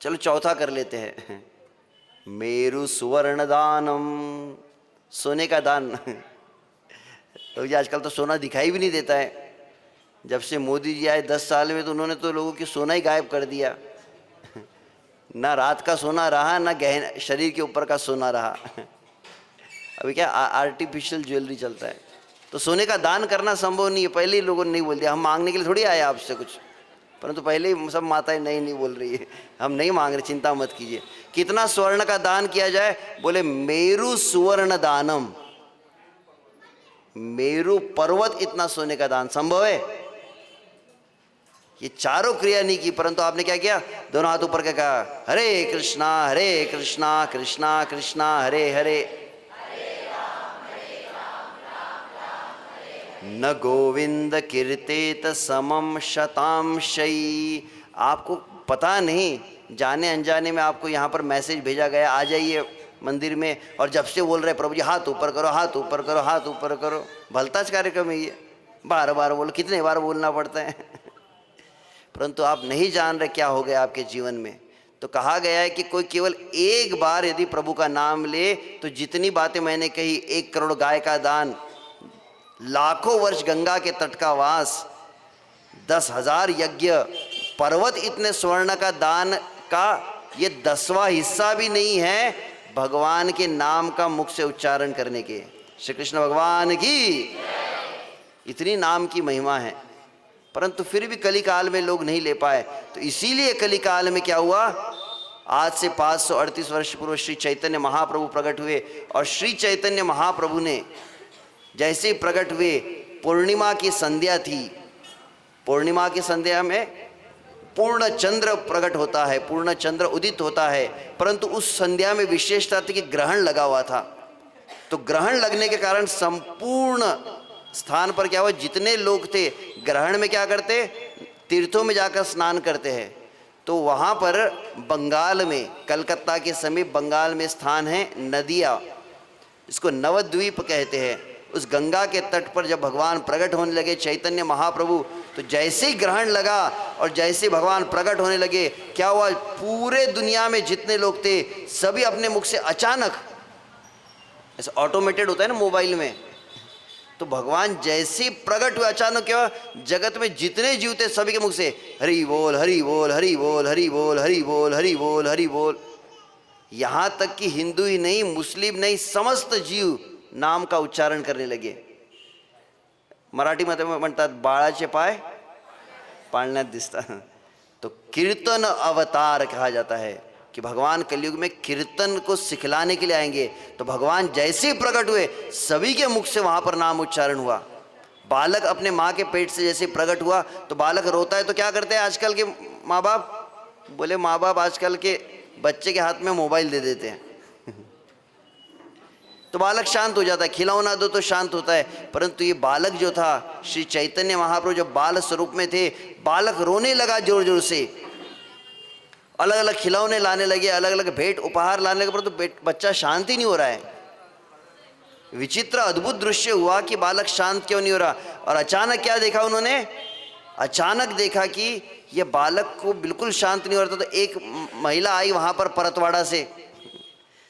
चलो चौथा कर लेते हैं, मेरु सुवर्ण दानम, सोने का दान। तो ये आजकल तो सोना दिखाई भी नहीं देता है। जब से मोदी जी आए 10 साल में, तो उन्होंने तो लोगों की सोना ही गायब कर दिया। ना रात का सोना रहा, ना गहना शरीर के ऊपर का सोना रहा। अभी क्या आर्टिफिशियल ज्वेलरी चलता है। तो सोने का दान करना संभव नहीं है। पहले ही लोगों ने नहीं बोल दिया, हम मांगने के लिए थोड़ी आए आपसे कुछ, परंतु पहले ही सब माताएं नहीं बोल रही है, हम नहीं मांग रहे, चिंता मत कीजिए। कितना स्वर्ण का दान किया जाए, बोले मेरु सुवर्ण दानम, मेरु पर्वत इतना सोने का दान संभव है। ये चारों क्रिया नहीं की, परंतु आपने क्या किया, दोनों हाथ ऊपर क्या कहा, हरे कृष्णा कृष्णा कृष्णा हरे हरे, न गोविंद कीर्तेत समम शतांशई। आपको पता नहीं, जाने अनजाने में आपको यहाँ पर मैसेज भेजा गया, आ जाइए मंदिर में, और जब से बोल रहे प्रभु जी हाथ ऊपर करो, हाथ ऊपर करो, हाथ ऊपर करो। भलताज कार्यक्रम है ये, बार बार बोलो, कितने बार बोलना पड़ता है। परंतु आप नहीं जान रहे क्या हो गया आपके जीवन में। तो कहा गया है कि कोई केवल एक बार यदि प्रभु का नाम ले, तो जितनी बातें मैंने कही, 1 करोड़ गाय का दान, लाखों वर्ष गंगा के तट का वास, 10,000 यज्ञ, पर्वत इतने स्वर्ण का दान का ये 10वां हिस्सा भी नहीं है भगवान के नाम का मुख से उच्चारण करने के। श्री कृष्ण भगवान की इतनी नाम की महिमा है, परंतु फिर भी कलिकाल में लोग नहीं ले पाए। तो इसीलिए कलिकाल में क्या हुआ, आज से 538 वर्ष पूर्व श्री चैतन्य महाप्रभु प्रकट हुए। और श्री चैतन्य महाप्रभु ने जैसे प्रकट हुए, पूर्णिमा की संध्या थी, पूर्णिमा की संध्या में पूर्ण चंद्र प्रकट होता है, पूर्ण चंद्र उदित होता है, परंतु उस संध्या में विशेषता थी कि ग्रहण लगा हुआ था। तो ग्रहण लगने के कारण संपूर्ण स्थान पर क्या हुआ, जितने लोग थे ग्रहण में क्या करते, तीर्थों में जाकर स्नान करते हैं। तो वहाँ पर बंगाल में, कलकत्ता के समीप बंगाल में स्थान है नदिया, इसको नवद्वीप कहते हैं। उस गंगा के तट पर जब भगवान प्रकट होने लगे चैतन्य महाप्रभु, तो जैसे ही ग्रहण लगा और जैसे भगवान प्रकट होने लगे, क्या हुआ, पूरे दुनिया में जितने लोग थे सभी अपने मुख से अचानक, ऐसा ऑटोमेटेड होता है ना मोबाइल में, तो भगवान जैसे ही प्रकट हुए अचानक क्या, जगत में जितने जीव थे सभी के मुख से हरि बोल हरि बोल हरि बोल हरि बोल हरि बोल हरि बोल हरि बोल। यहाँ तक कि हिंदू ही नहीं, मुस्लिम नहीं, समस्त जीव नाम का उच्चारण करने लगे। मराठीमध्ये म्हणतात बाळाचे पाय पाळण्यात दिसतात। तो कीर्तन अवतार कहा जाता है कि भगवान कलयुग में कीर्तन को सिखलाने के लिए आएंगे। तो भगवान जैसे ही प्रकट हुए सभी के मुख से वहाँ पर नाम उच्चारण हुआ। बालक अपने माँ के पेट से जैसे प्रकट हुआ तो बालक रोता है तो क्या करते हैं आजकल के माँ बाप, बोले माँ बाप आजकल के बच्चे के हाथ में मोबाइल दे देते हैं तो बालक शांत हो जाता है, खिलौना दो तो शांत होता है। परंतु ये बालक जो था, श्री चैतन्य महाप्रभु जब बाल स्वरूप में थे, बालक रोने लगा जोर जोर से। अलग अलग खिलौने लाने लगे, अलग अलग भेंट उपहार लाने लगे, परंतु बच्चा शांत ही नहीं हो रहा है। विचित्र अद्भुत दृश्य हुआ कि बालक शांत क्यों नहीं हो रहा। और अचानक क्या देखा उन्होंने, अचानक देखा कि यह बालक को बिल्कुल शांत नहीं हो रहा था। तो एक महिला आई वहां पर परतवाड़ा से,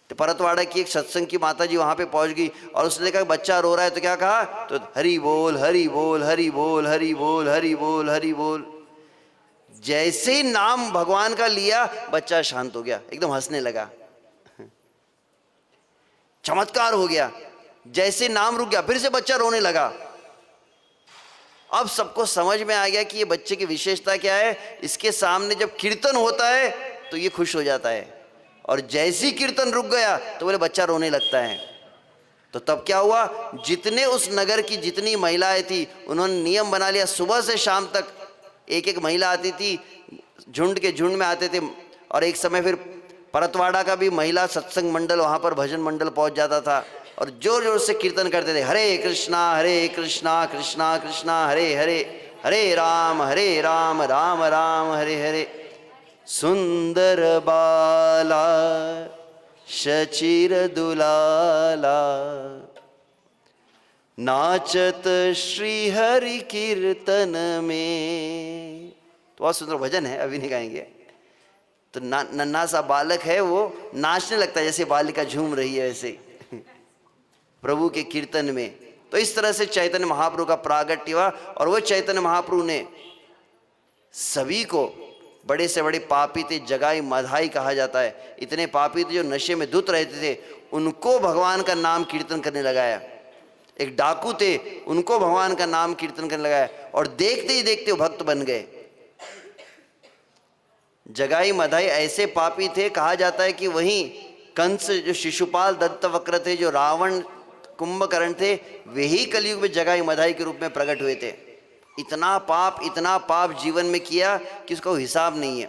तो परतवाड़ा की एक सत्संग की माता जी वहां पे पहुंच गई और उसने देखा बच्चा रो रहा है, तो क्या कहा, तो हरि बोल हरि बोल हरि बोल हरि बोल हरि बोल हरि बोल। जैसे ही नाम भगवान का लिया बच्चा शांत हो गया, एकदम हंसने लगा, चमत्कार हो गया। जैसे नाम रुक गया फिर से बच्चा रोने लगा। अब सबको समझ में आ गया कि ये बच्चे की विशेषता क्या है। इसके सामने जब कीर्तन होता है तो ये खुश हो जाता है, और जैसे ही कीर्तन रुक गया तो बोले बच्चा रोने लगता है। तो तब क्या हुआ, जितने उस नगर की जितनी महिलाएं थी उन्होंने नियम बना लिया, सुबह से शाम तक एक एक महिला आती थी, झुंड के झुंड में आते थे। और एक समय फिर परतवाड़ा का भी महिला सत्संग मंडल, वहाँ पर भजन मंडल पहुँच जाता था और जोर जोर से कीर्तन करते थे, हरे कृष्णा कृष्णा कृष्णा हरे हरे, हरे राम राम राम हरे हरे। सुंदर बाला शचिर दुलाला, नाचत श्री हरि कीर्तन में। तो बहुत सुंदर भजन है, अभी नहीं गाएंगे। तो नन्हा सा बालक है, वो नाचने लगता है जैसे बालिका झूम रही है वैसे प्रभु के कीर्तन में। तो इस तरह से चैतन्य महाप्रभु का प्रागट्य हुआ। और वो चैतन्य महाप्रभु ने सभी को, बड़े से बड़े पापी थे, जगाई मधाई कहा जाता है, इतने पापी थे जो नशे में धुत रहते थे, उनको भगवान का नाम कीर्तन करने लगाया। एक डाकू थे, उनको भगवान का नाम कीर्तन करने लगाया, और देखते ही देखते वो भक्त बन गए। जगाई मधाई ऐसे पापी थे, कहा जाता है कि वहीं कंस जो शिशुपाल दत्तवक्र थे, जो रावण कुंभकर्ण थे, वही कलयुग में जगाई मधाई के रूप में प्रकट हुए थे। इतना पाप जीवन में किया कि उसका हिसाब नहीं है।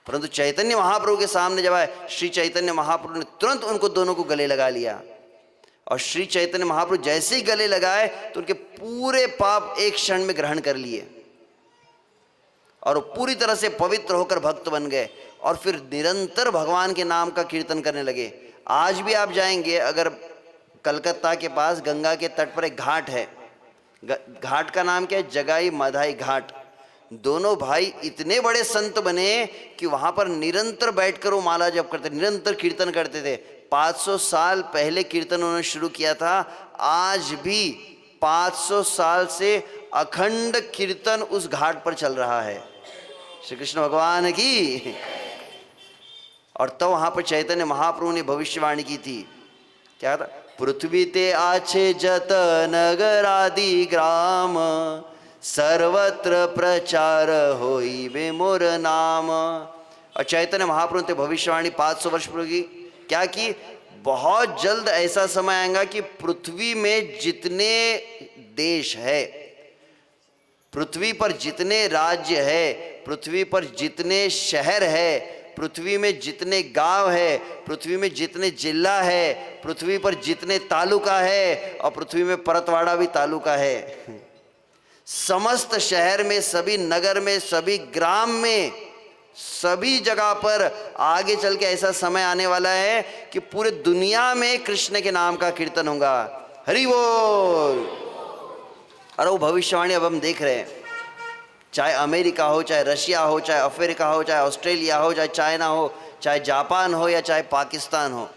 परंतु चैतन्य महाप्रभु के सामने जब आए, श्री चैतन्य महाप्रभु ने तुरंत उनको दोनों को गले लगा लिया। और श्री चैतन्य महाप्रभु जैसे ही गले लगाए तो उनके पूरे पाप एक क्षण में ग्रहण कर लिए और पूरी तरह से पवित्र होकर भक्त बन गए। और फिर निरंतर भगवान के नाम का कीर्तन करने लगे। आज भी आप जाएंगे, अगर कलकत्ता के पास गंगा के तट पर एक घाट है, घाट का नाम क्या है, जगाई मधाई घाट। दोनों भाई इतने बड़े संत बने कि वहां पर निरंतर बैठकर वो माला जप करते, निरंतर कीर्तन करते थे। 500 साल पहले कीर्तन उन्होंने शुरू किया था, आज भी 500 साल से अखंड कीर्तन उस घाट पर चल रहा है। श्री कृष्ण भगवान की। और तब वहां पर चैतन्य महाप्रभु ने भविष्यवाणी की थी, क्या था, पृथ्वी ते आछे जत नगर आदि ग्राम, सर्वत्र प्रचार होइबे मोर नाम। और चैतन्य महाप्रभु ने भविष्यवाणी 500 वर्ष पूर्व की, क्या की, बहुत जल्द ऐसा समय आएगा कि पृथ्वी में जितने देश है, पृथ्वी पर जितने राज्य है, पृथ्वी पर जितने शहर है, पृथ्वी में जितने गांव है, पृथ्वी में जितने जिला है, पृथ्वी पर जितने तालुका है, और पृथ्वी में परतवाड़ा भी तालुका है, समस्त शहर में, सभी नगर में, सभी ग्राम में, सभी जगह पर आगे चल के ऐसा समय आने वाला है कि पूरे दुनिया में कृष्ण के नाम का कीर्तन होगा। हरि बोल। और वो भविष्यवाणी अब हम देख रहे हैं, चाहे अमेरिका हो, चाहे रशिया हो, चाहे अफ्रीका हो, चाहे ऑस्ट्रेलिया हो, चाहे चाइना हो, चाहे जापान हो, या चाहे पाकिस्तान हो,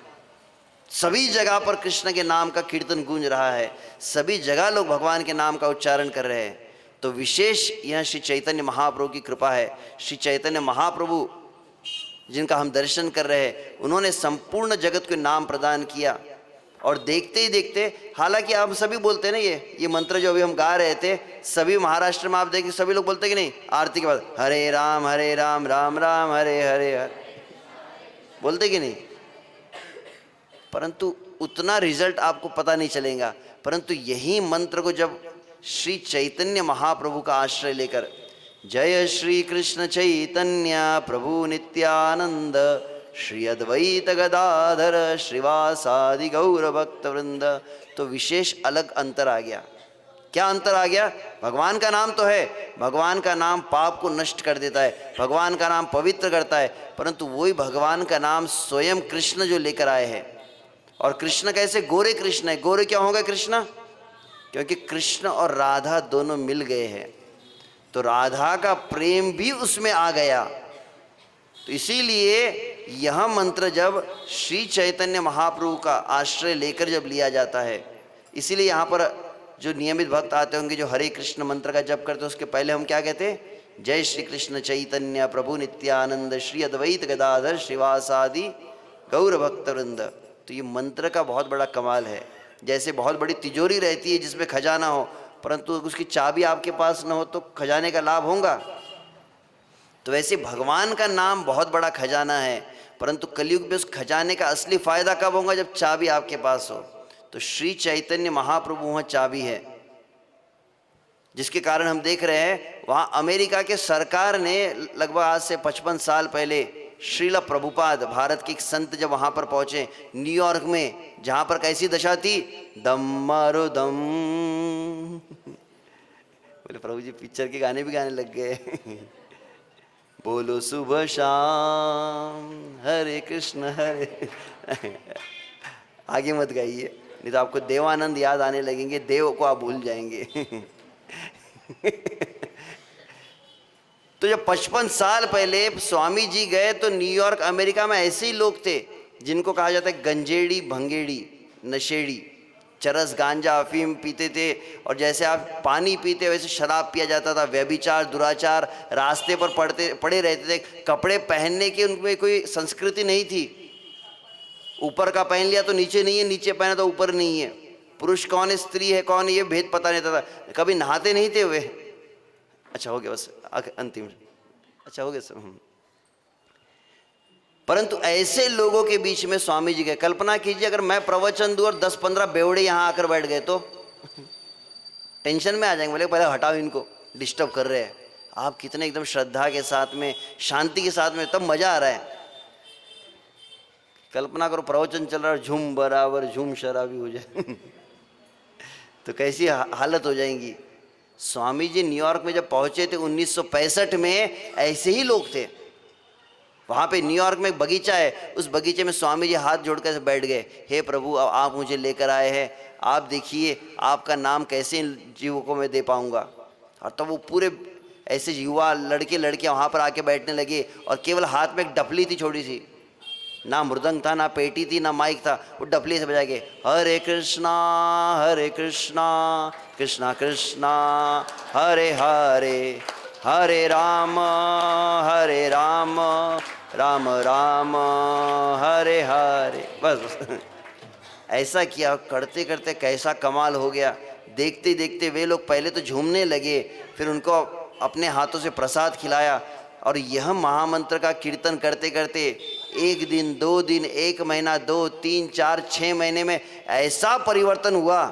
सभी जगह पर कृष्ण के नाम का कीर्तन गूंज रहा है। सभी जगह लोग भगवान के नाम का उच्चारण कर रहे हैं। तो विशेष यह श्री चैतन्य महाप्रभु की कृपा है। श्री चैतन्य महाप्रभु जिनका हम दर्शन कर रहे हैं, उन्होंने संपूर्ण जगत को नाम प्रदान किया। और देखते ही देखते, हालांकि आप सभी बोलते हैं ना, ये मंत्र जो अभी हम गा रहे थे, सभी महाराष्ट्र में आप देखिए सभी लोग बोलते हैं कि नहीं, आरती के बाद हरे राम राम राम हरे हरे हरे, बोलते कि नहीं। परंतु उतना रिजल्ट आपको पता नहीं चलेगा। परंतु यही मंत्र को जब श्री चैतन्य महाप्रभु का आश्रय लेकर, जय श्री कृष्ण चैतन्य प्रभु नित्यानंद श्री अद्वैत गदाधर श्रीवासादि गौर भक्त वृंद, तो विशेष अलग अंतर आ गया। क्या अंतर आ गया? भगवान का नाम तो है, भगवान का नाम पाप को नष्ट कर देता है, भगवान का नाम पवित्र करता है, परंतु वही भगवान का नाम स्वयं कृष्ण जो लेकर आए हैं। और कृष्ण कैसे? गोरे कृष्ण है। गोरे क्या होगा कृष्ण? क्योंकि कृष्ण और राधा दोनों मिल गए हैं, तो राधा का प्रेम भी उसमें आ गया। तो इसीलिए यह मंत्र जब श्री चैतन्य महाप्रभु का आश्रय लेकर जब लिया जाता है, इसीलिए यहाँ पर जो नियमित भक्त आते होंगे जो हरे कृष्ण मंत्र का जप करते हैं, उसके पहले हम क्या कहते हैं? जय श्री कृष्ण चैतन्य प्रभु नित्यानंद श्री अद्वैत गदाधर श्रीवासादि गौर भक्त वृंद। तो ये मंत्र का बहुत बड़ा कमाल है। जैसे बहुत बड़ी तिजोरी रहती है जिसमें खजाना हो, परंतु उसकी चाबी आपके पास न हो तो खजाने का लाभ होगा। तो वैसे भगवान का नाम बहुत बड़ा खजाना है, परंतु कलयुग में उस खजाने का असली फायदा कब होगा? जब चाबी आपके पास हो। तो श्री चैतन्य महाप्रभु वहाँ चाबी है, जिसके कारण हम देख रहे हैं वहाँ अमेरिका के सरकार ने लगभग आज से 55 साल पहले श्रील प्रभुपाद भारत के एक संत जब वहाँ पर पहुँचे न्यूयॉर्क में, जहाँ पर कैसी दशा थी? दम मारो दम। बोले प्रभु जी पिक्चर के गाने भी गाने लग गए। बोलो सुबह शाम हरे कृष्ण हरे। आगे मत गाइए, नहीं तो आपको देवानंद याद आने लगेंगे, देव को आप भूल जाएंगे। तो जब 55 साल पहले स्वामी जी गए तो न्यूयॉर्क अमेरिका में ऐसे ही लोग थे जिनको कहा जाता है गंजेड़ी भंगेड़ी नशेड़ी, चरस गांजा अफीम पीते थे, और जैसे आप पानी पीते वैसे शराब पिया जाता था। व्यभिचार दुराचार रास्ते पर पड़े रहते थे। कपड़े पहनने की उनमें कोई संस्कृति नहीं थी। ऊपर का पहन लिया तो नीचे नहीं है, नीचे पहना तो ऊपर नहीं है। पुरुष कौन है स्त्री है कौन है ये भेद पता नहीं था। कभी नहाते नहीं थे वे। अच्छा हो गया बस अंतिम, अच्छा हो गया सब। परंतु ऐसे लोगों के बीच में स्वामी जी गए। कल्पना कीजिए अगर मैं प्रवचन दूं और 10-15 बेवड़े यहाँ आकर बैठ गए तो टेंशन में आ जाएंगे, बोले पहले हटाओ इनको, डिस्टर्ब कर रहे हैं। आप कितने एकदम श्रद्धा के साथ में शांति के साथ में, तब मजा आ रहा है। कल्पना करो प्रवचन चल रहा है, झूम बराबर झूम शराबी हो जाए तो कैसी हालत हो जाएंगी। स्वामी जी न्यूयॉर्क में जब पहुंचे थे 1965 में, ऐसे ही लोग थे। वहाँ पे न्यूयॉर्क में एक बगीचा है, उस बगीचे में स्वामी जी हाथ जोड़कर बैठ गए। हे प्रभु अब आप मुझे लेकर आए हैं, आप देखिए आपका नाम कैसे इन जीवों में दे पाऊँगा। और तब वो पूरे ऐसे युवा लड़के लड़कियाँ वहाँ पर आके बैठने लगे, और केवल हाथ में एक डफली थी छोटी सी, ना मृदंग था ना पेटी थी ना माइक था, वो डफली से बजा के हरे कृष्णा कृष्णा कृष्णा हरे हरे, हरे राम राम राम हरे हरे। बस ऐसा किया। करते करते कैसा कमाल हो गया। देखते देखते वे लोग पहले तो झूमने लगे, फिर उनको अपने हाथों से प्रसाद खिलाया, और यह महामंत्र का कीर्तन करते करते 1 दिन 2 दिन 1 महीना 2 3 4 6 महीने में ऐसा परिवर्तन हुआ,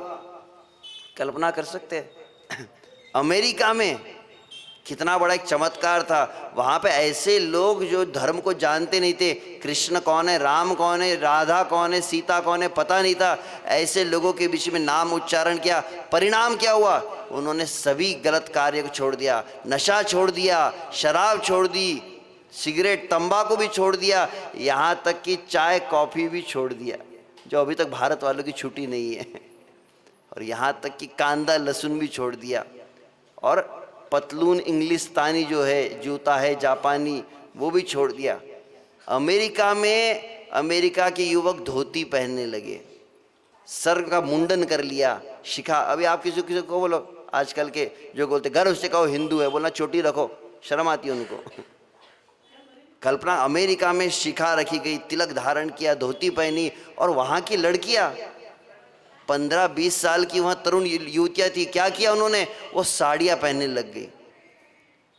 कल्पना कर सकते हैं। अमेरिका में कितना बड़ा एक चमत्कार था। वहाँ पे ऐसे लोग जो धर्म को जानते नहीं थे, कृष्ण कौन है, राम कौन है, राधा कौन है, सीता कौन है, पता नहीं था। ऐसे लोगों के बीच में नाम उच्चारण किया। परिणाम क्या हुआ? उन्होंने सभी गलत कार्य को छोड़ दिया, नशा छोड़ दिया, शराब छोड़ दी, सिगरेट तंबाकू भी छोड़ दिया, यहाँ तक कि चाय कॉफ़ी भी छोड़ दिया, जो अभी तक भारत वालों की छुट्टी नहीं है। और यहाँ तक कि कांदा लहसुन भी छोड़ दिया, और पतलून इंग्लिस्तानी जो है जूता है जापानी वो भी छोड़ दिया। अमेरिका में अमेरिका के युवक धोती पहनने लगे, सर का मुंडन कर लिया, शिखा। अभी आप किसी को बोलो, आजकल के जो बोलते गर्व से कहो हिंदू है, बोलना चोटी रखो, शर्म आती है उनको। कल्पना, अमेरिका में शिखा रखी गई, तिलक धारण किया, धोती पहनी, और वहाँ की लड़कियाँ 15-20 साल की वहाँ तरुण युवतियाँ थी, क्या किया उन्होंने? वो साड़ियाँ पहनने लग गई।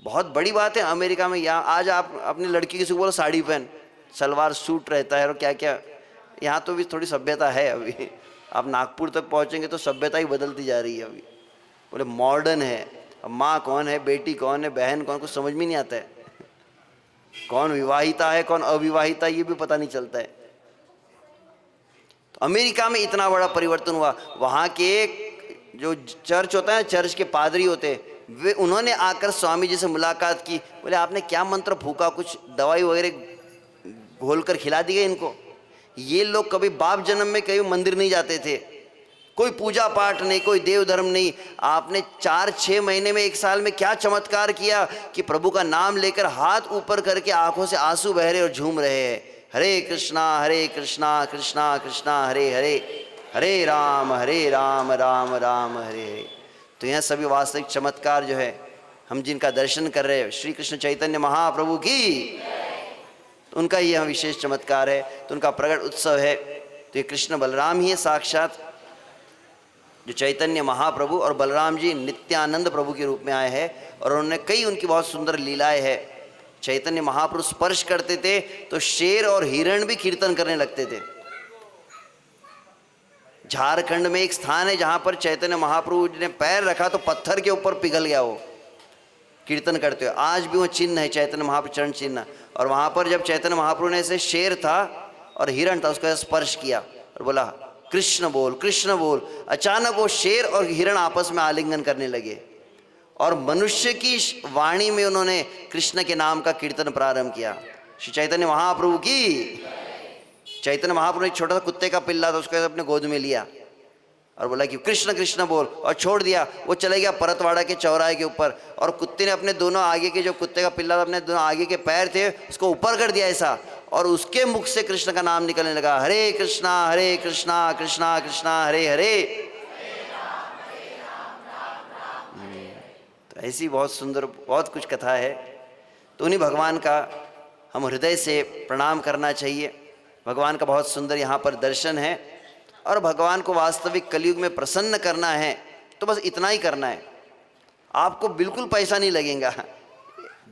बहुत बड़ी बात है अमेरिका में। यहाँ आज आप अपनी लड़की किसी को बोलो साड़ी पहन, सलवार सूट रहता है और क्या क्या। यहाँ तो भी थोड़ी सभ्यता है अभी। आप नागपुर तक पहुँचेंगे तो सभ्यता ही बदलती जा रही है अभी। बोले मॉडर्न है। अब माँ कौन है, बेटी कौन है, बहन कौन, कुछ समझ में नहीं आता है। कौन विवाहिता है कौन अविवाहिता ये भी पता नहीं चलता है। अमेरिका में इतना बड़ा परिवर्तन हुआ। वहाँ के जो चर्च होता है, चर्च के पादरी होते हैं, वे उन्होंने आकर स्वामी जी से मुलाकात की। बोले आपने क्या मंत्र फूका, कुछ दवाई वगैरह घोल कर खिला दी गई इनको। ये लोग कभी बाप जन्म में कभी मंदिर नहीं जाते थे, कोई पूजा पाठ नहीं, कोई देव धर्म नहीं। आपने 4-6 महीने में, 1 साल में क्या चमत्कार किया कि प्रभु का नाम लेकर हाथ ऊपर करके आंखों से आंसू बह रहे और झूम रहे हैं। हरे कृष्णा कृष्णा कृष्णा हरे हरे, हरे राम राम राम हरे हरे। तो यह सभी वास्तविक चमत्कार जो है, हम जिनका दर्शन कर रहे हैं, श्री कृष्ण चैतन्य महाप्रभु की, तो उनका यह विशेष चमत्कार है, तो उनका प्रकट उत्सव है। तो ये कृष्ण बलराम ही है साक्षात, जो चैतन्य महाप्रभु और बलराम जी नित्यानंद प्रभु के रूप में आए हैं, और उन्होंने कई उनकी बहुत सुंदर लीलाएं हैं। चैतन्य महाप्रभु स्पर्श करते थे तो शेर और हिरण भी कीर्तन करने लगते थे। झारखंड में एक स्थान है जहां पर चैतन्य महाप्रभु ने पैर रखा तो पत्थर के ऊपर पिघल गया वो कीर्तन करते हुए। आज भी वो चिन्ह है, चैतन्य महाप्रभु चरण चिन्ह। और वहां पर जब चैतन्य महाप्रभु ने ऐसे शेर था और हिरण था, उसको स्पर्श किया और बोला कृष्ण बोल, कृष्ण बोल, अचानक वो शेर और हिरण आपस में आलिंगन करने लगे और मनुष्य की वाणी में उन्होंने कृष्ण के नाम का कीर्तन प्रारंभ किया। श्री चैतन्य महाप्रभु की। चैतन्य महाप्रभु ने एक छोटा सा कुत्ते का पिल्ला था, उसको अपने गोद में लिया और बोला कि कृष्ण कृष्ण बोल, और छोड़ दिया। वो चले गया परतवाड़ा के चौराहे के ऊपर, और कुत्ते ने अपने दोनों आगे के, जो कुत्ते का पिल्ला था, अपने दोनों आगे के पैर थे उसको ऊपर कर दिया ऐसा, और उसके मुख से कृष्ण का नाम निकलने लगा, हरे कृष्णा कृष्णा कृष्णा हरे हरे। तो ऐसी बहुत सुंदर बहुत कुछ कथा है। तो उन्हीं भगवान का हम हृदय से प्रणाम करना चाहिए। भगवान का बहुत सुंदर यहाँ पर दर्शन है, और भगवान को वास्तविक कलयुग में प्रसन्न करना है तो बस इतना ही करना है। आपको बिल्कुल पैसा नहीं लगेगा,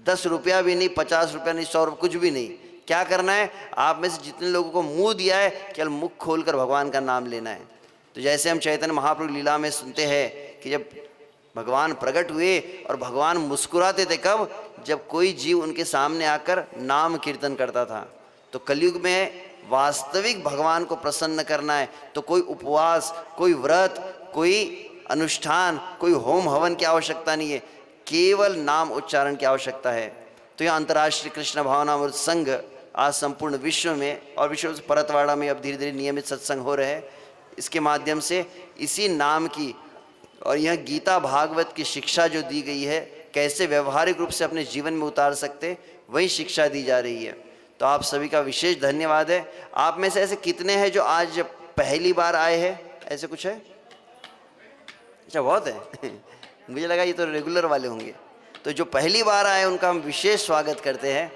10 रुपया भी नहीं, 50 रुपया नहीं, 100 रुपये, कुछ भी नहीं। क्या करना है, आप में से जितने लोगों को मुंह दिया है केवल मुख खोलकर भगवान का नाम लेना है। तो जैसे हम चैतन्य महाप्रभु लीला में सुनते हैं कि जब भगवान प्रकट हुए और भगवान मुस्कुराते थे, कब, जब कोई जीव उनके सामने आकर नाम कीर्तन करता था। तो कलयुग में वास्तविक भगवान को प्रसन्न करना है तो कोई उपवास, कोई व्रत, कोई अनुष्ठान, कोई होम हवन की आवश्यकता नहीं है, केवल नाम उच्चारण की आवश्यकता है। तो यह अंतर्राष्ट्रीय कृष्ण भावनामृत संघ आज संपूर्ण विश्व में, और विश्व परतवाड़ा में अब धीरे धीरे नियमित सत्संग हो रहे हैं। इसके माध्यम से इसी नाम की और यह गीता भागवत की शिक्षा जो दी गई है, कैसे व्यवहारिक रूप से अपने जीवन में उतार सकते, वही शिक्षा दी जा रही है। तो आप सभी का विशेष धन्यवाद है। आप में से ऐसे कितने हैं जो आज पहली बार आए हैं, ऐसे कुछ है? अच्छा, बहुत है मुझे लगा ये तो रेगुलर वाले होंगे। तो जो पहली बार आए उनका हम विशेष स्वागत करते हैं।